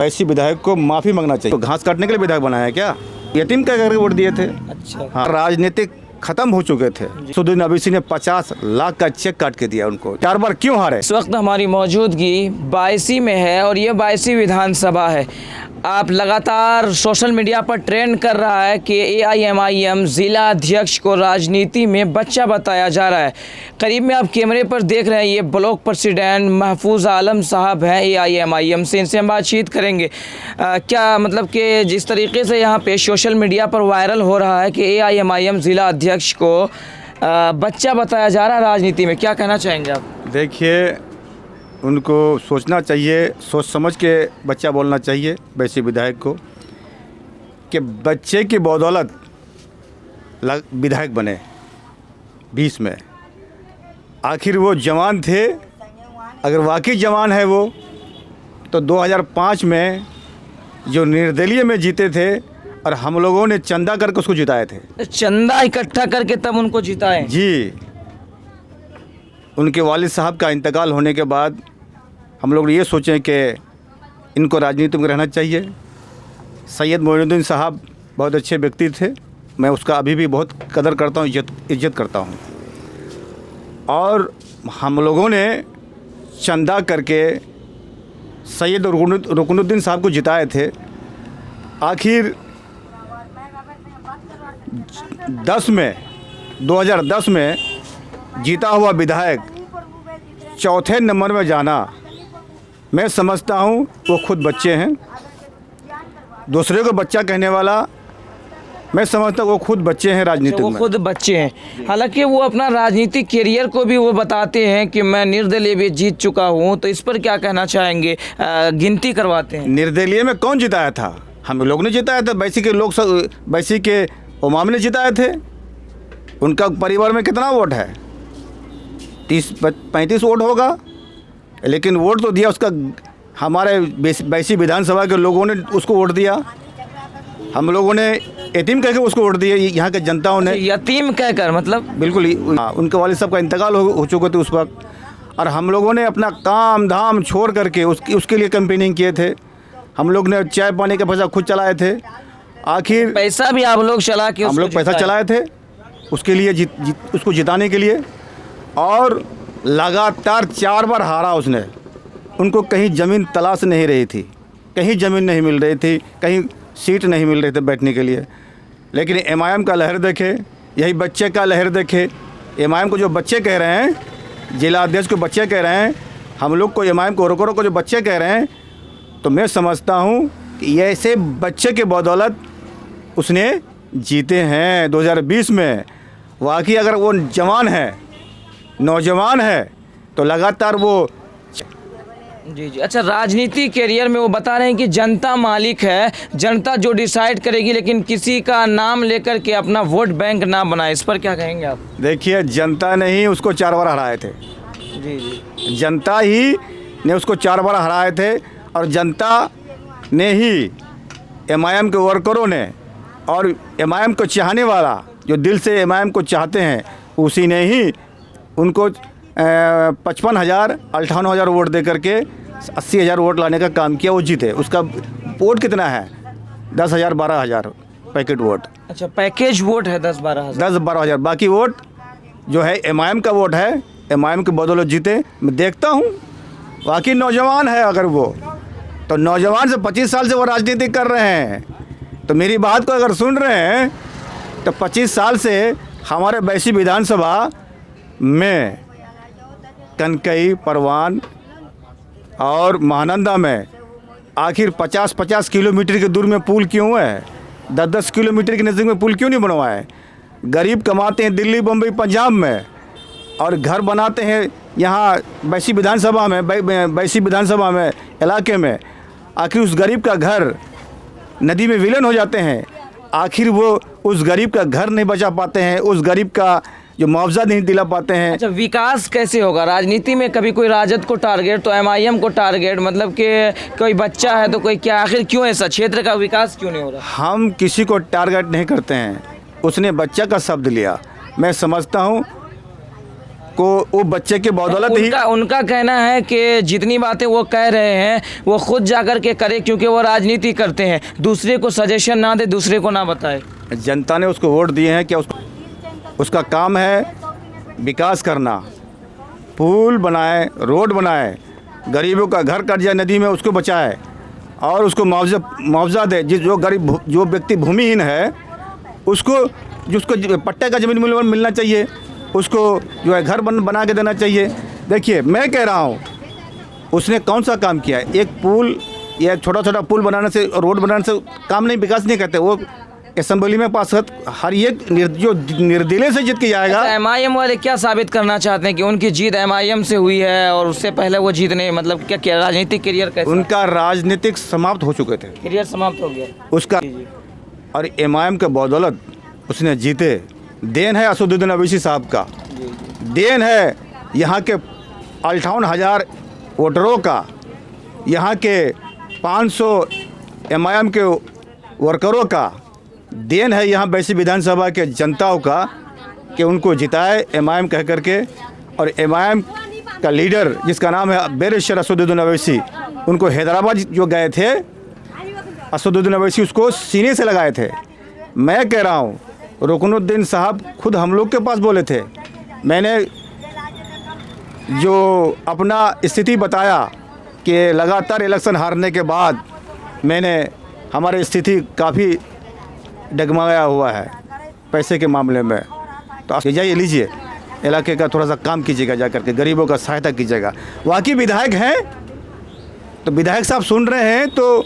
ऐसी विधायक को माफ़ी मांगना चाहिए। तो घास काटने के लिए विधायक बनाया है क्या? यतीम कह करके वोट दिए थे। अच्छा। हाँ, राजनीतिक खत्म हो चुके थे। सुदीन अवीसी ने 50 लाख का चेक काट के दिया उनको। 4 बार क्यों हारे? इस वक्त हमारी मौजूदगी बायसी में है और ये बायसी विधानसभा है। आप लगातार सोशल मीडिया पर ट्रेंड कर रहा है कि AIMIM ज़िला अध्यक्ष को राजनीति में बच्चा बताया जा रहा है। करीब में आप कैमरे पर देख रहे हैं, ये ब्लॉक प्रेसिडेंट महफूज आलम साहब हैं AIMIM से। इनसे हम बातचीत करेंगे। क्या मतलब कि जिस तरीके से यहाँ पे सोशल मीडिया पर वायरल हो रहा है कि AIMIM ज़िला अध्यक्ष को बच्चा बताया जा रहा है राजनीति में, क्या कहना चाहेंगे आप? देखिए, उनको सोचना चाहिए, सोच समझ के बच्चा बोलना चाहिए वैसे विधायक को कि बच्चे की बदौलत विधायक बने 20 में। आखिर वो जवान थे। अगर वाकई जवान है वो, तो 2005 में जो निर्दलीय में जीते थे और हम लोगों ने चंदा करके उसको जिताए थे। चंदा इकट्ठा करके तब उनको जिताए? जी। उनके वालिद साहब का इंतकाल होने के बाद हम लोग ये सोचें कि इनको राजनीति में रहना चाहिए। सैयद मोइनुद्दीन साहब बहुत अच्छे व्यक्ति थे। मैं उसका अभी भी बहुत कदर करता हूँ, इज्जत करता हूँ। और हम लोगों ने चंदा करके सैयद रुकनुद्दीन साहब को जिताए थे। आखिर 2010 में जीता हुआ विधायक चौथे नंबर में जाना, मैं समझता हूँ वो खुद बच्चे हैं। दूसरे को बच्चा कहने वाला, मैं समझता हूँ वो खुद बच्चे हैं राजनीति में। वो खुद बच्चे हैं। हालांकि वो अपना राजनीतिक कैरियर को भी वो बताते हैं कि मैं निर्दलीय भी जीत चुका हूँ, तो इस पर क्या कहना चाहेंगे? गिनती करवाते हैं। निर्दलीय में कौन जिताया था? हम लोग ने जिताया था। बैसी के लोग, बैसी के उमाम ने जिताए थे। उनका परिवार में कितना वोट है? 30-35 वोट होगा। लेकिन वोट तो दिया उसका, हमारे बैसी विधानसभा के लोगों ने उसको वोट दिया। हम लोगों ने यतीम कहकर उसको वोट दिया, यहाँ के जनताओं ने। यतीम कहकर मतलब? बिल्कुल। उनके वालिद साहब का इंतकाल हो चुके थे उस वक्त, और हम लोगों ने अपना काम धाम छोड़ करके उसके लिए कैंपेनिंग किए थे। हम लोग ने चाय पानी का पैसा खुद चलाए थे। आखिर पैसा भी आप लोग चला के? हम लोग पैसा चलाए थे उसके लिए, उसको जिताने के लिए। और लगातार 4 बार हारा उसने। उनको कहीं ज़मीन तलाश नहीं रही थी, कहीं ज़मीन नहीं मिल रही थी, कहीं सीट नहीं मिल रही थी बैठने के लिए। लेकिन MIM का लहर देखे, यही बच्चे का लहर देखे। MIM को जो बच्चे कह रहे हैं, जिला अध्यक्ष को बच्चे कह रहे हैं, हम लोग को MIM को रोको को जो बच्चे कह रहे हैं, तो मैं समझता हूँ कि ऐसे बच्चे के बदौलत उसने जीते हैं 2020 में। वाकई अगर वो जवान है, नौजवान है, तो लगातार वो। जी। अच्छा, राजनीति कैरियर में वो बता रहे हैं कि जनता मालिक है, जनता जो डिसाइड करेगी, लेकिन किसी का नाम लेकर के अपना वोट बैंक ना बनाए। इस पर क्या कहेंगे आप? देखिए, जनता ने ही उसको 4 बार हराए थे। जी। जनता ही ने उसको 4 बार हराए थे, और जनता ने ही MIM के वर्करों ने और MIM को चाहने वाला, जो दिल से MIM को चाहते हैं, उसी ने ही उनको 55,000 58,000 वोट दे करके 80,000 वोट लाने का काम किया। वो जीते। उसका वोट कितना है? 10,000 12,000 पैकेट वोट। अच्छा, पैकेज वोट है 10-12,000। बाकी वोट जो है MIM का वोट है। MIM के बदौलत जीते। मैं देखता हूँ वाकई नौजवान है। अगर वो तो नौजवान से 25 साल से वो राजनीति कर रहे हैं, तो मेरी बात को अगर सुन रहे हैं, तो 25 साल से हमारे बैसी विधानसभा में कनकई, परवान और महानंदा में आखिर 50-50 किलोमीटर के दूर में पुल क्यों है? 10-10 किलोमीटर के नज़दीक में पुल क्यों नहीं बनवाए? गरीब कमाते हैं दिल्ली, बम्बई, पंजाब में, और घर बनाते हैं यहाँ बैसी विधानसभा में इलाके में। आखिर उस गरीब का घर नदी में विलीन हो जाते हैं। आखिर वो उस गरीब का घर नहीं बचा पाते हैं, उस गरीब का जो मुआवजा नहीं दिला पाते हैं। अच्छा, विकास कैसे होगा? राजनीति में कभी कोई राजद को टारगेट, तो MIM को टारगेट, मतलब कि कोई बच्चा है तो कोई क्या? आखिर क्यों ऐसा? क्षेत्र का विकास क्यों नहीं हो रहा? हम किसी को टारगेट नहीं करते हैं। उसने बच्चा का शब्द लिया। मैं समझता हूँ को वो बच्चे के बदौलत ही उनका कहना है कि जितनी बातें वो कह रहे हैं वो खुद जाकर के करे, क्योंकि वो राजनीति करते हैं, दूसरे को सजेशन ना दे, दूसरे को ना बताए। जनता ने उसको वोट दिए हैं, क्या उसका काम है विकास करना, पुल बनाए, रोड बनाए, गरीबों का घर कट जाए नदी में उसको बचाए और उसको मुआवजा दे। जो गरीब जो व्यक्ति भूमिहीन है उसको जिसको पट्टे का ज़मीन मिलना चाहिए, उसको जो है घर बना के देना चाहिए। देखिए मैं कह रहा हूँ उसने कौन सा काम किया है? एक पुल या छोटा छोटा पुल बनाने से, रोड बनाने से काम नहीं, विकास नहीं करते। वो असेंबली में पास हर एक जो निर्दलीय से जीत के जाएगा। MIM वाले क्या साबित करना चाहते हैं कि उनकी जीत MIM से हुई है और उससे पहले वो जीत नहीं, मतलब क्या राजनीतिक करियर कैसा? उनका राजनीतिक समाप्त हो चुके थे, करियर समाप्त हो गया उसका। और MIM के बदौलत उसने जीते। देन है असदुद्दीन अवैसी साहब का, देन है यहाँ के 58,000 वोटरों का, यहाँ के 500 MIM के वर्करों का, देन है यहाँ बैसी विधानसभा के जनताओं का कि उनको जिताए MIM कह करके। और MIM का लीडर जिसका नाम है बैरिस्टर असदुद्दीन अवैसी, उनको हैदराबाद जो गए थे असदुद्दीन अवैसी उसको सीने से लगाए थे। मैं कह रहा हूँ रुकनुद्दीन साहब खुद हम लोग के पास बोले थे, मैंने जो अपना स्थिति बताया कि लगातार इलेक्शन हारने के बाद मैंने हमारी स्थिति काफ़ी डगमगाया हुआ है पैसे के मामले में, तो आप जाइए लीजिए, इलाके का थोड़ा सा काम कीजिएगा, जा करके गरीबों का सहायता कीजिएगा। वाकई विधायक हैं तो विधायक साहब सुन रहे हैं तो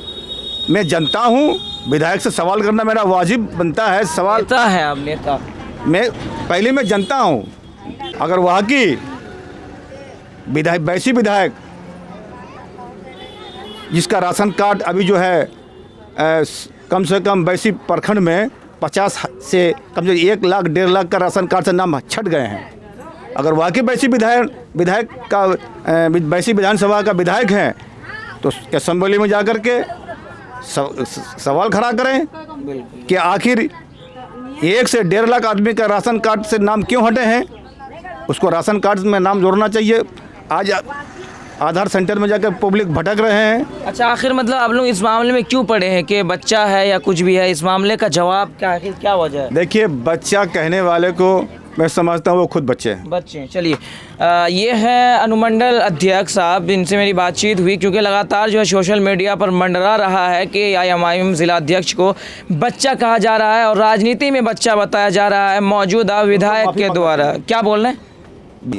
मैं जनता हूँ, विधायक से सवाल करना मेरा वाजिब बनता है। सवाल नेता है आप, नेता। मैं जनता हूँ। अगर वाकई विधायक वैसी विधायक जिसका राशन कार्ड अभी जो है कम से कम वैसी प्रखंड में 50 से कम से 1 लाख 1.5 लाख का राशन कार्ड से नाम छट गए हैं, अगर वाकई वैसी विधायक का वैसी विधानसभा का विधायक हैं तो असेंबली में जाकर के सवाल खड़ा करें कि आखिर 1 से 1.5 लाख आदमी का राशन कार्ड से नाम क्यों हटे हैं, उसको राशन कार्ड में नाम जोड़ना चाहिए। आज आधार सेंटर में जाकर पब्लिक भटक रहे हैं। अच्छा, आखिर मतलब आप लोग इस मामले में क्यों पड़े हैं कि बच्चा है या कुछ भी है? इस मामले का जवाब क्या, आखिर क्या वजह है? देखिए बच्चा कहने वाले को मैं समझता हूँ वो खुद बच्चे हैं। चलिए, ये है अनुमंडल अध्यक्ष साहब, इनसे मेरी बातचीत हुई, क्योंकि लगातार जो है सोशल मीडिया पर मंडरा रहा है कि MIM ज़िला अध्यक्ष को बच्चा कहा जा रहा है और राजनीति में बच्चा बताया जा रहा है मौजूदा विधायक के द्वारा। क्या बोल रहे हैं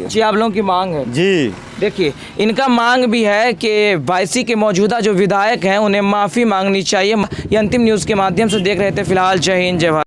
जी? आप लोगों की मांग है जी। देखिए, इनका मांग भी है कि बायसी के मौजूदा जो विधायक हैं उन्हें माफ़ी मांगनी चाहिए। ये अंतिम न्यूज़ के माध्यम से देख रहे थे। फिलहाल जय हिंद, जय भारत।